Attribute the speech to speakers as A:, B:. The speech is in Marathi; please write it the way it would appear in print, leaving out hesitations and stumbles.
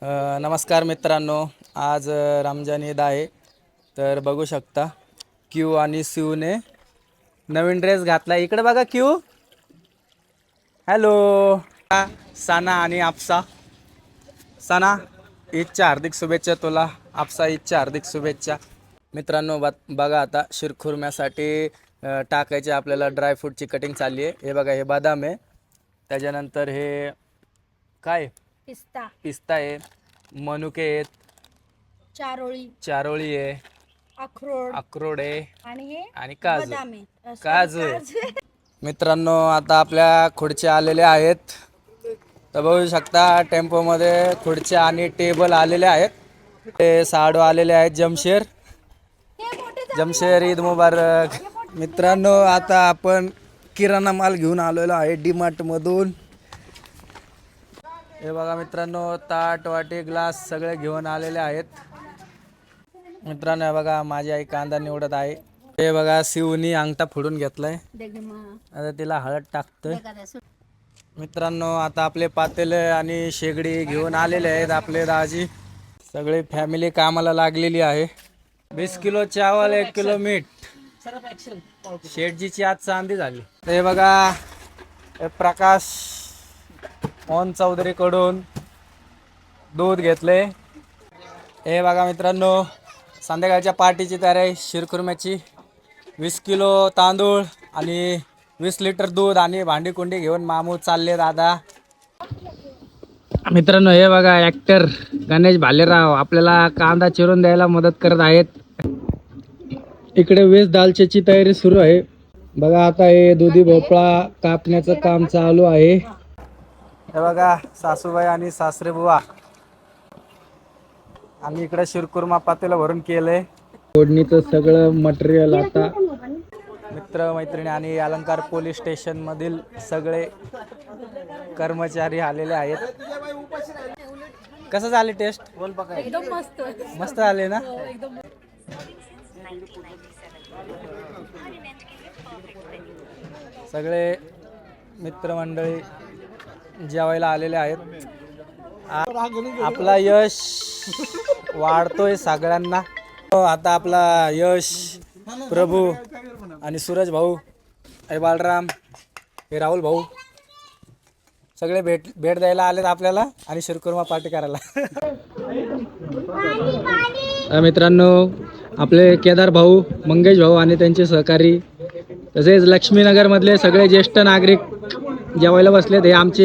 A: नमस्कार मित्रांनो, आज रमजान ईद आहे. तर बघू शकता क्यू आणि शिवने नवीन ड्रेस घातला. इकडे बघा क्यू. हॅलो. सना आणि आपसा. सना, ईदच्या हार्दिक शुभेच्छा तुला. आपसा, ईदच्या हार्दिक शुभेच्छा. मित्रांनो बघा आता शिरखुर्म्यासाठी टाकायचे आपल्याला ड्रायफ्रूटची कटिंग चालली आहे. हे बघा, हे बदाम आहे, त्याच्यानंतर हे काय पिस्ता आहे, मनुके आहेत, चारोळी आहे, अक्रोड आहे आणि काजू आहे. मित्रांनो आता आपल्या खुर्च्या आलेल्या आहेत. तर बघू शकता टेम्पोमध्ये खुर्च्या आणि टेबल आलेले आहेत. ते साडू आलेले आहेत. जमशेर ईद मुबारक. मित्रांनो आता आपण किराणा माल घेऊन आलेलो आहे डीमार्ट मधून. हे बघा मित्रांनो, ताट वाटी ग्लास सगळे घेऊन आलेले आहेत. मित्रांनो हे बघा, माझी आई कांदा निवडत आहे. हे बघा, शिवनी अंगठा फोडून घेतलाय, आता तिला हळद टाकतोय. मित्रांनो आता आपले पातेले आणि शेगडी घेऊन आलेले आहेत आपले दाजी. सगळे फॅमिली कामाला लागलेली आहे. 20 किलो चावल, 1 किलो मीठ. शेठजीची आज चांदी झाली. हे बघा, हे प्रकाश मोहन चौधरी कडून दूध घेतले. हे बघा मित्रांनो, संध्याकाळच्या पार्टीची तयारी शिरखुर्म्याची. 20 किलो तांदूळ आणि 20 लिटर दूध आणि भांडी कुंडी घेऊन मामू चालले दादा. मित्रांनो हे बघा, ऍक्टर गणेश भालेराव आपल्याला कांदा चिरून द्यायला मदत करत आहेत. इकडे वेज दालच्याची तयारी सुरू आहे. बघा आता हे दुधी भोपळा कापण्याचं काम चालू आहे. हे बघा, सासूबाई आणि सासरे बुवा. आम्ही इकडे शिरखुर्मा पातेला भरून केलंय. फोडणीचं सगळं मटेरियल आता मित्र मैत्रिणी आणि अलंकार पोलीस स्टेशन मधील सगळे कर्मचारी आलेले आहेत. कसं झाले टेस्ट?
B: एकदम मस्त
A: मस्त आले ना. सगळे मित्रमंडळी जेवायला आलेले आहेत. आपला यश वाढतोय सगळ्यांना. आता आपला यश, प्रभू आणि सूरज भाऊ, हे बालराम, हे राहुल भाऊ सगळे भेट द्यायला आलेत आपल्याला आणि शिरखुर्मा पार्टी करायला. मित्रांनो आपले केदार भाऊ, मंगेश भाऊ आणि त्यांचे सहकारी, तसेच लक्ष्मीनगर मधले सगळे ज्येष्ठ नागरिक जेवायला बसलेत. हे आमचे